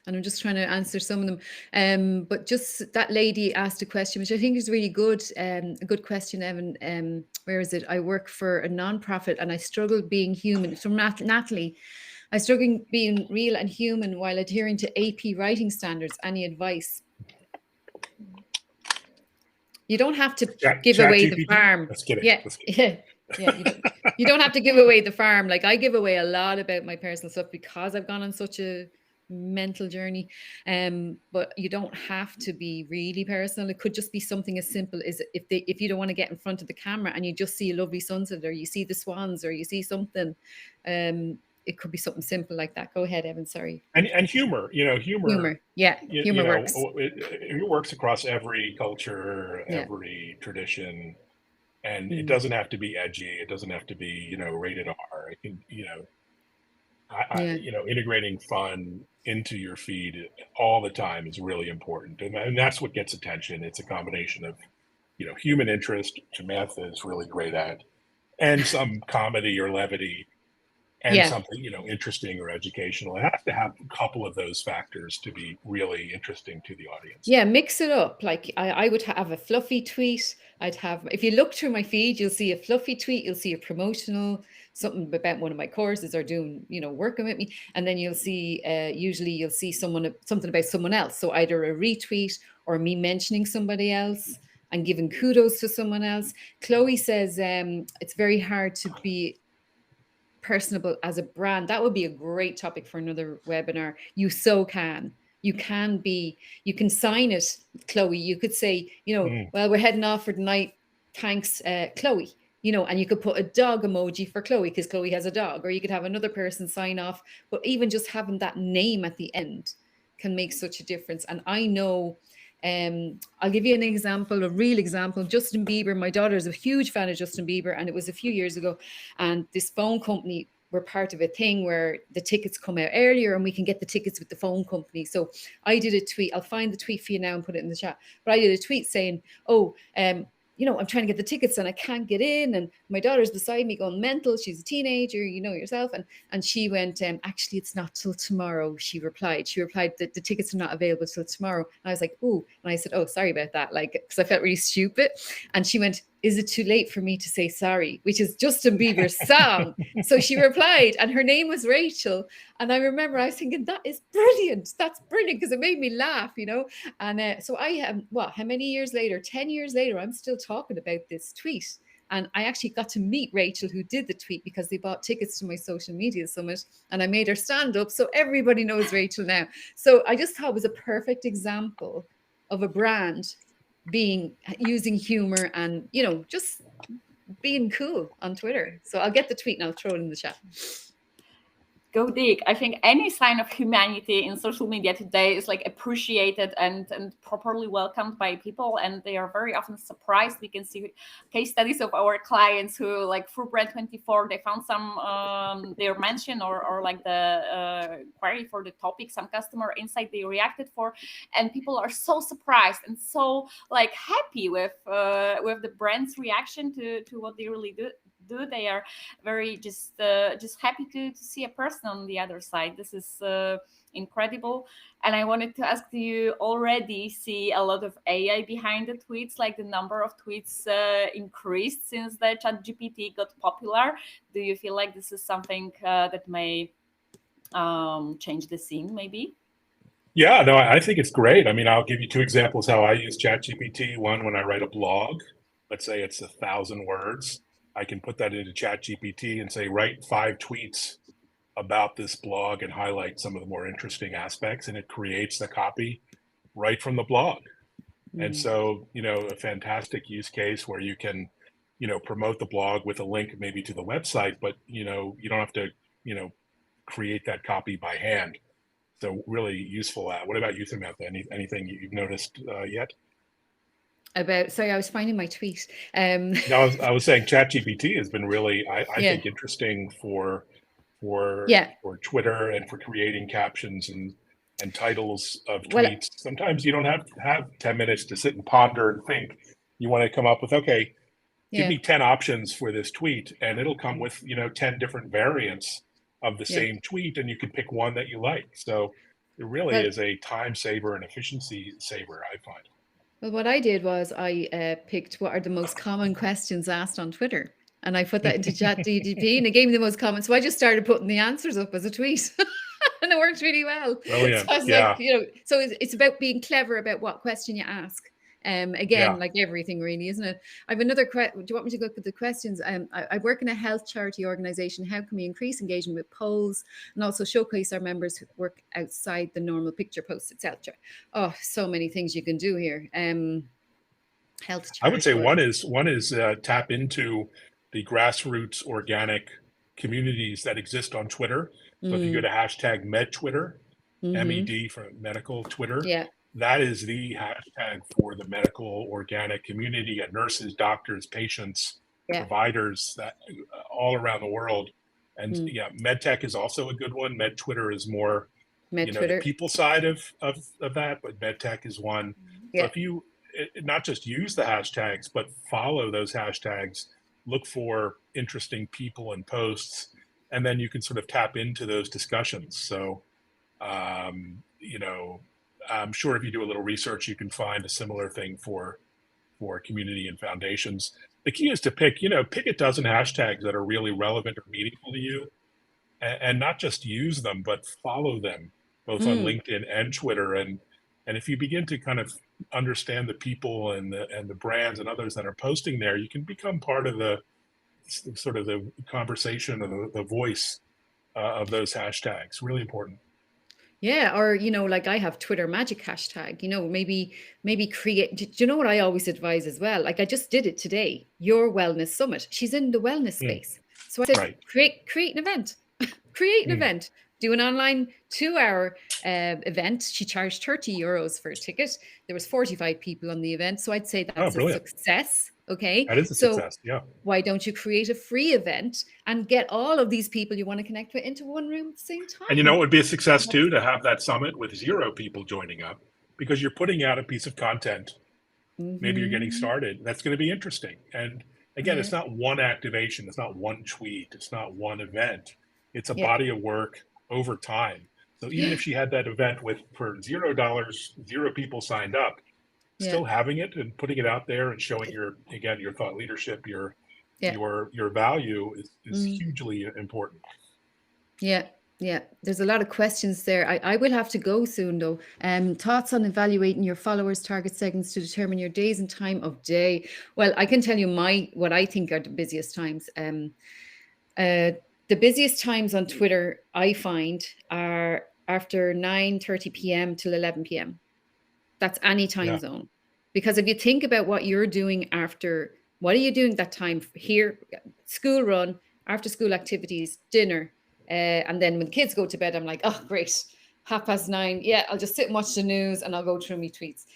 and I'm just trying to answer some of them. But just that lady asked a question, which I think is really good. A good question, Evan. Where is it? I work for a nonprofit, and I struggle being human. From Natalie, I struggle being real and human while adhering to AP writing standards. Any advice? You don't have to give away the farm. Let's get it. Yeah. Yeah. You don't have to give away the farm. Like, I give away a lot about my personal stuff because I've gone on such a mental journey. But you don't have to be really personal. It could just be something as simple as if you don't want to get in front of the camera and you just see a lovely sunset, or you see the swans, or you see something. It could be something simple like that. Go ahead, Evan. Sorry. And humor, humor. Yeah, humor works. It works across every culture, every tradition, and it doesn't have to be edgy. It doesn't have to be, rated R. It can, integrating fun into your feed all the time is really important, and that's what gets attention. It's a combination of, human interest, which Samantha is really great at, and some comedy or levity. And something, interesting or educational. It has to have a couple of those factors to be really interesting to the audience. Yeah, mix it up. Like, I would have a fluffy tweet. If you look through my feed, you'll see a fluffy tweet. You'll see a promotional, something about one of my courses or doing, working with me. And then you'll see, usually you'll see something about someone else. So either a retweet or me mentioning somebody else and giving kudos to someone else. Chloe says it's very hard to be personable as a brand. That would be a great topic for another webinar. You can sign it, Chloe. You could say, well, we're heading off for the night. Thanks, Chloe. And you could put a dog emoji for Chloe because Chloe has a dog, or you could have another person sign off. But even just having that name at the end can make such a difference. And I know, I'll give you an example, a real example. Justin Bieber, my daughter is a huge fan of Justin Bieber, and it was a few years ago, and this phone company were part of a thing where the tickets come out earlier and we can get the tickets with the phone company. So I did a tweet. I'll find the tweet for you now and put it in the chat. But I did a tweet saying, I'm trying to get the tickets and I can't get in. And my daughter's beside me going mental. She's a teenager, yourself. And she went, actually, it's not till tomorrow. She replied that the tickets are not available till tomorrow. And I was like, ooh. And I said, oh, sorry about that. Like, because I felt really stupid. And she went, is it too late for me to say sorry? Which is Justin Bieber's song. So she replied, and her name was Rachel. And I remember I was thinking, that is brilliant. That's brilliant, because it made me laugh, And so I am, how many years later, 10 years later, I'm still talking about this tweet. And I actually got to meet Rachel, who did the tweet, because they bought tickets to my social media summit, and I made her stand up. So everybody knows Rachel now. So I just thought it was a perfect example of a brand using humor and, just being cool on Twitter. So I'll get the tweet and I'll throw it in the chat. Go dig. I think any sign of humanity in social media today is like appreciated and properly welcomed by people, and they are very often surprised. We can see case studies of our clients who, like through Brand24, they found some their mention or like the query for the topic, some customer insight they reacted for, and people are so surprised and so like happy with the brand's reaction to what they really do. They are very just happy to see a person on the other side. This is incredible. And I wanted to ask, do you already see a lot of AI behind the tweets? Like the number of tweets increased since the ChatGPT got popular? Do you feel like this is something that may change the scene maybe? Yeah, no, I think it's great. I mean, I'll give you two examples how I use ChatGPT. One, when I write a blog, let's say it's 1,000 words, I can put that into ChatGPT and say, write 5 tweets about this blog and highlight some of the more interesting aspects, and it creates the copy right from the blog. Mm-hmm. And so, a fantastic use case where you can, promote the blog with a link maybe to the website, but, you don't have to, create that copy by hand. So really useful. What about you, Samantha? Anything you've noticed yet? about, sorry, I was finding my tweet. No, I was saying ChatGPT has been really, I Yeah. think, interesting for Yeah. Twitter and for creating captions and titles of Well, tweets. Sometimes you don't have 10 minutes to sit and ponder and think. You want to come up with, okay, give yeah. me 10 options for this tweet, and it'll come with 10 different variants of the Yeah. same tweet, and you can pick one that you like. So it really Well, is a time saver and efficiency saver, I find. well, what I did was I picked what are the most common questions asked on Twitter. And I put that into ChatGPT and it gave me the most common. So I just started putting the answers up as a tweet. And it worked really well. So Brilliant. I was Yeah. like, so it's about being clever about what question you ask. Again, Yeah. like everything really, isn't it? I have another question. Do you want me to look at the questions? I work in a health charity organization. How can we increase engagement with polls and also showcase our members who work outside the normal picture posts, etc.? Oh, so many things you can do here. Health I would say charity. one is tap into the grassroots organic communities that exist on Twitter. So if you go to hashtag MedTwitter, MED for medical Twitter, Yeah. that is the hashtag for the medical organic community and nurses, doctors, patients, Yeah. providers that all around the world. And yeah, MedTech is also a good one. MedTwitter is more, the MedTwitter. people side of that, but MedTech is one. So Yeah. if you not just use the hashtags, but follow those hashtags, look for interesting people and posts, and then you can sort of tap into those discussions. So, I'm sure if you do a little research, you can find a similar thing for community and foundations. The key is to pick a dozen hashtags that are really relevant or meaningful to you, and not just use them, but follow them both on LinkedIn and Twitter. And if you begin to kind of understand the people and the brands and others that are posting there, you can become part of the sort of the conversation or the voice of those hashtags. Really important. Yeah, or like I have Twitter magic hashtag, maybe create. Do you know what I always advise as well? Like I just did it today, your wellness summit. She's in the wellness space. So I said, Right. create an event. Create an event. Do an online 2-hour event. She charged €30 for a ticket. There was 45 people on the event. So I'd say that's a Brilliant. success. Okay. That is a So success. Yeah. why don't you create a free event and get all of these people you want to connect with into one room at the same time? And it would be a success too to have that summit with 0 people joining up, because you're putting out a piece of content. Maybe you're getting started. That's going to be interesting. And again, it's not one activation. It's not one tweet. It's not one event. It's a body of work over time. So even if she had that event for $0, 0 people signed up, still having it and putting it out there and showing your thought leadership, your value is hugely important. Yeah. Yeah, there's a lot of questions there. I will have to go soon though. Thoughts on evaluating your followers' target segments to determine your days and time of day. Well, I can tell you what I think are the busiest times. The busiest times on Twitter I find are after 9:30 p.m. till 11 p.m. That's any time zone. Because if you think about what you're doing after, what are you doing that time here? School run, after school activities, dinner. And then when the kids go to bed, I'm like, oh, great. 9:30. Yeah, I'll just sit and watch the news and I'll go through my tweets.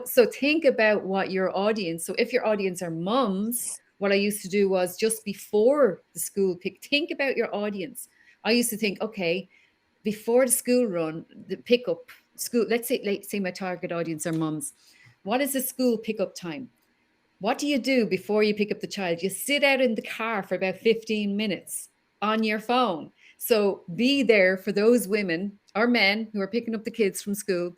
So think about what your audience. So if your audience are mums, what I used to do was just before the school think about your audience. I used to think, okay, before the school run, the pickup school, let's say my target audience are mums. What is the school pickup time? What do you do before you pick up the child? You sit out in the car for about 15 minutes on your phone. So be there for those women or men who are picking up the kids from school.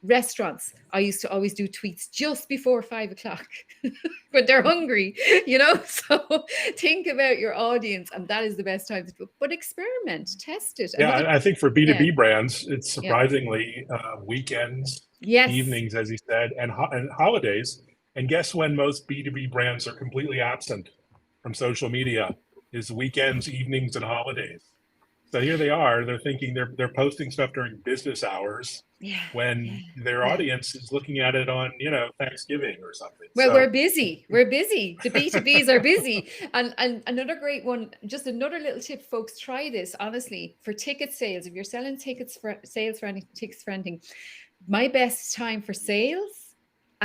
Restaurants, I used to always do tweets just before 5 o'clock when they're hungry, So think about your audience, and that is the best time to do it. But experiment, test it. Yeah, I think for B2B brands, it's surprisingly weekends, evenings, as you said, and holidays. And guess when most B2B brands are completely absent from social media? Is weekends, evenings, and holidays. So here they are. They're thinking they're posting stuff during business hours when their audience is looking at it on Thanksgiving or something. Well, we're busy. We're busy. The B2Bs are busy. And another great one, just another little tip, folks, try this, honestly, for ticket sales. If you're selling tickets for anything, my best time for sales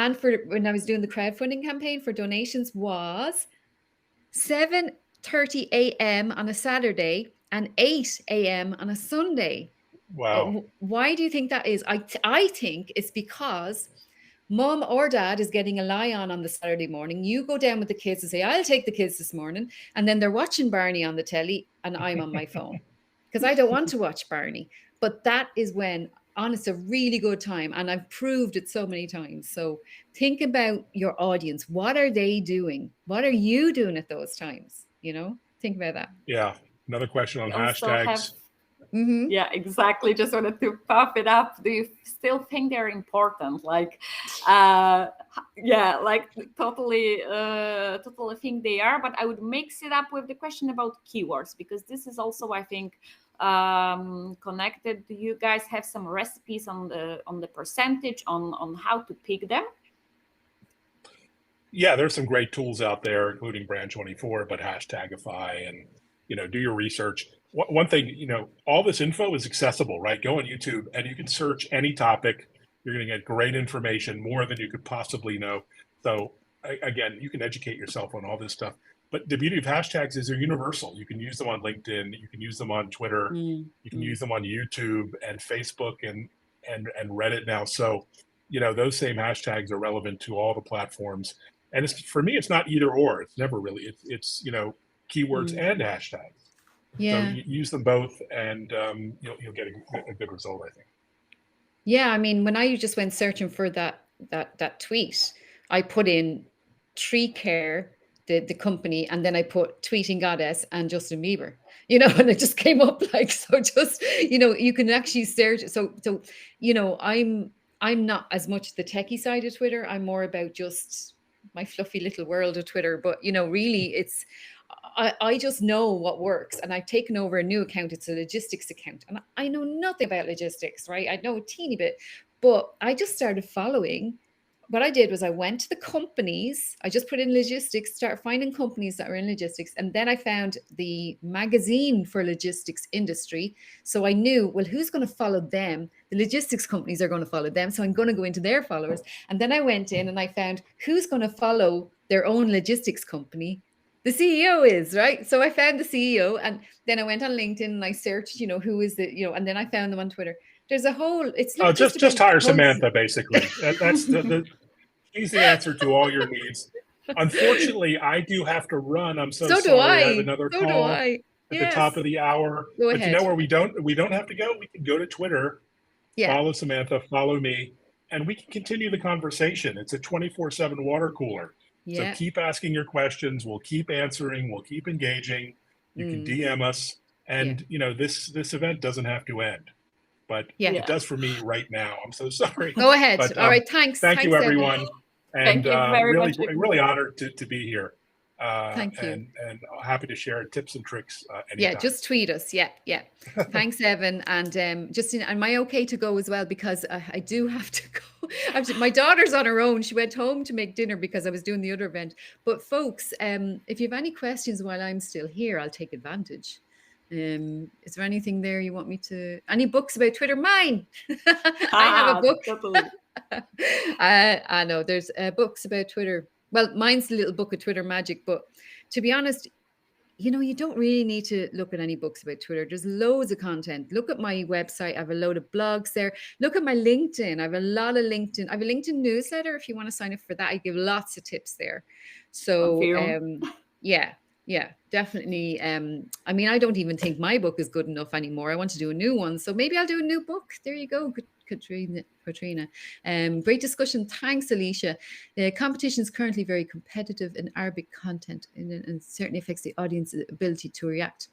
and for when I was doing the crowdfunding campaign for donations was 7:30 a.m. on a Saturday and 8 a.m. on a Sunday. Wow. Why do you think that is? I think it's because mom or dad is getting a lie on the Saturday morning. You go down with the kids and say, I'll take the kids this morning. And then they're watching Barney on the telly and I'm on my phone because I don't want to watch Barney. But that is when, honest, a really good time. And I've proved it so many times. So think about your audience. What are they doing? What are you doing at those times? You know, think about that. Yeah. Another question on We also have hashtags. Yeah, exactly. Just wanted to puff it up. Do you still think they're important? Like, yeah, like totally think they are. But I would mix it up with the question about keywords, because this is also, I think, connected. Do you guys have some recipes on the percentage on how to pick them? Yeah, there's some great tools out there, including Brand24, but Hashtagify, and do your research. One thing, all this info is accessible, right? Go on YouTube and you can search any topic. You're going to get great information, more than you could possibly know. So again, you can educate yourself on all this stuff. But the beauty of hashtags is they're universal. You can use them on LinkedIn, you can use them on Twitter, you can use them on YouTube and Facebook and Reddit now. So, those same hashtags are relevant to all the platforms. And for me, it's not either or. It's never really. It's keywords and hashtags. Yeah. So you use them both, and you'll get a good result, I think. Yeah, I mean, when I just went searching for that tweet, I put in Tree Care, the company, and then I put Tweeting Goddess and Justin Bieber, and it just came up like, so just, you can actually search. So, I'm not as much the techie side of Twitter. I'm more about just my fluffy little world of Twitter. But, really I just know what works, and I've taken over a new account. It's a logistics account, and I know nothing about logistics, right? I know a teeny bit, but I just started following. What I did was I went to the companies. I just put in logistics, start finding companies that are in logistics, and then I found the magazine for logistics industry. So I knew, well, who's going to follow them? The logistics companies are going to follow them, so I'm going to go into their followers. And then I went in and I found who's going to follow their own logistics company. The CEO is, right. So I found the CEO, and then I went on LinkedIn and I searched, who is the, and then I found them on Twitter. There's a whole, it's not just hire Samantha, basically. That's she's the answer to all your needs. Unfortunately, I do have to run. I'm so sorry. I have another call at the top of the hour. Go but ahead. Where we don't have to go? We can go to Twitter, follow Samantha, follow me, and we can continue the conversation. It's a 24/7 water cooler. So keep asking your questions. We'll keep answering. We'll keep engaging. You can DM us. And, this event doesn't have to end. But it does for me right now. I'm so sorry. Go ahead. But, all right. Thanks. Thank you, everyone. And thank you very much. Really honored to be here. Thank you. And happy to share tips and tricks anytime. Yeah, just tweet us. Yeah. Thanks, Evan. And Justine, am I okay to go as well? Because I do have to go. My daughter's on her own. She went home to make dinner because I was doing the other event. But folks, if you have any questions while I'm still here, I'll take advantage. Is there anything there you want me to? Any books about Twitter? Mine. I have a book. Totally. I know there's books about Twitter. Well, mine's a little book of Twitter magic, but to be honest, you don't really need to look at any books about Twitter. There's loads of content. Look at my website. I have a load of blogs there. Look at my LinkedIn. I have a lot of LinkedIn. I have a LinkedIn newsletter. If you want to sign up for that, I give lots of tips there. So yeah, definitely. I mean, I don't even think my book is good enough anymore. I want to do a new one. So maybe I'll do a new book. There you go, Katrina. Great discussion. Thanks, Alicia. The competition is currently very competitive in Arabic content and certainly affects the audience's ability to react.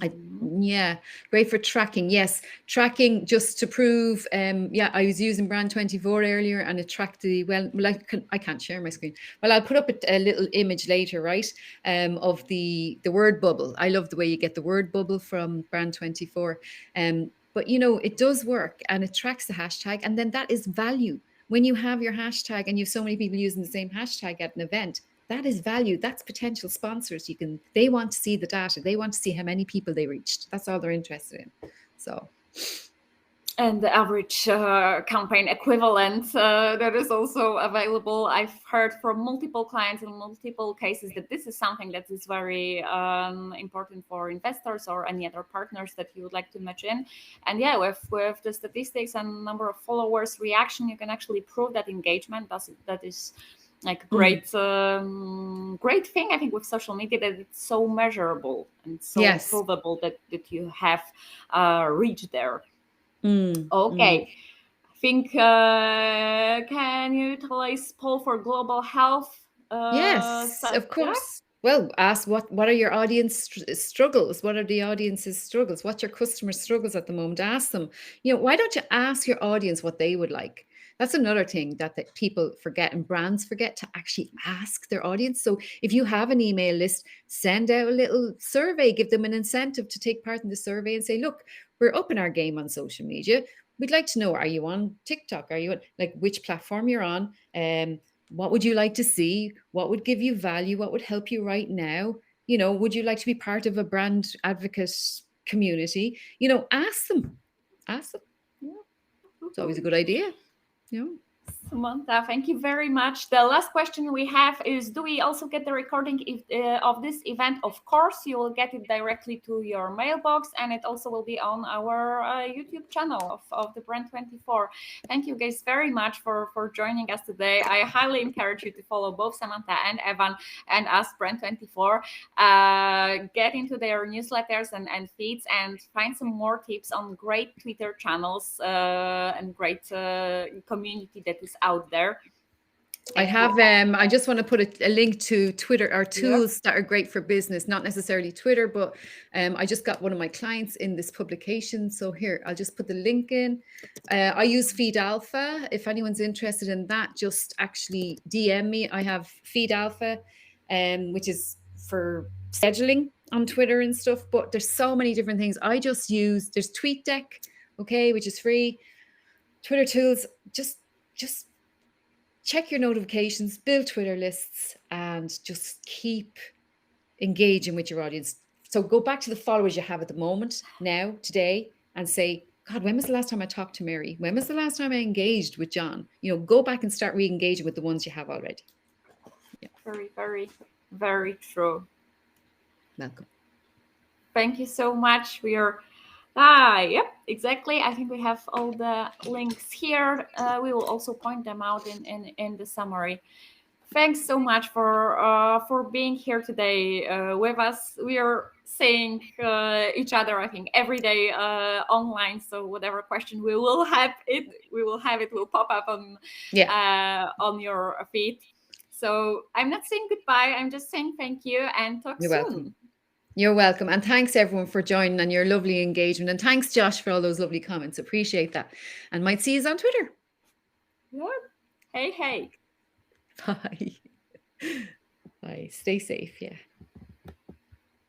Great for tracking. Yes, tracking just to prove. I was using Brand24 earlier, and it tracked I can't share my screen. Well, I'll put up a little image later, right? Of the word bubble. I love the way you get the word bubble from Brand24. But it does work, and it tracks the hashtag, and then that is value. When you have your hashtag and you have so many people using the same hashtag at an event, that is value. That's potential sponsors. They want to see the data. They want to see how many people they reached. That's all they're interested in. So, and the average campaign equivalent that is also available. I've heard from multiple clients in multiple cases that this is something that is very important for investors or any other partners that you would like to match in. And yeah, with the statistics and number of followers, reaction, you can actually prove that engagement. That is like great great thing, I think, with social media, that it's so measurable and so provable that you have reached there. Okay. I think, can you tell us, Paul, for global health? Yes, of course. Well, ask what are your audience struggles? What are the audience's struggles? What's your customer struggles at the moment? Ask them. Why don't you ask your audience what they would like? That's another thing that people forget, and brands forget, to actually ask their audience. So if you have an email list, send out a little survey, give them an incentive to take part in the survey and say, look, we're upping our game on social media. We'd like to know, are you on TikTok? Are you on, like, which platform you're on? What would you like to see? What would give you value? What would help you right now? Would you like to be part of a brand advocate community? Ask them. Ask them. Yeah. It's always a good idea. Samantha, thank you very much. The last question we have is, do we also get the recording of this event? Of course, you will get it directly to your mailbox, and it also will be on our YouTube channel of the Brand24. Thank you guys very much for joining us today. I highly encourage you to follow both Samantha and Evan and us, Brand24. Get into their newsletters and feeds and find some more tips on great Twitter channels and great community that is out there. I have I just want to put a link to Twitter or tools that are great for business, not necessarily Twitter, but I just got one of my clients in this publication. So here, I'll just put the link in. I use Feed Alpha. If anyone's interested in that, just actually DM me. I have Feed Alpha, which is for scheduling on Twitter and stuff, but there's so many different things. I just use, there's TweetDeck, okay, which is free. Twitter tools, just check your notifications, build Twitter lists, and just keep engaging with your audience. So go back to the followers you have at the moment, now, today, and say, God, when was the last time I talked to Mary? When was the last time I engaged with John? Go back and start re-engaging with the ones you have already. Yeah. Very, very, very true. Welcome. Thank you so much. We are yep, exactly. I think we have all the links here. We will also point them out in the summary. Thanks so much for being here today with us. We are seeing each other, I think, every day online. So whatever question we will have, it will pop up on your feed. So I'm not saying goodbye. I'm just saying thank you and talk soon. Welcome. You're welcome. And thanks everyone for joining and your lovely engagement. And thanks, Josh, for all those lovely comments. Appreciate that. And might see you on Twitter. Yeah. Hey. Bye. Bye. Stay safe. Yeah.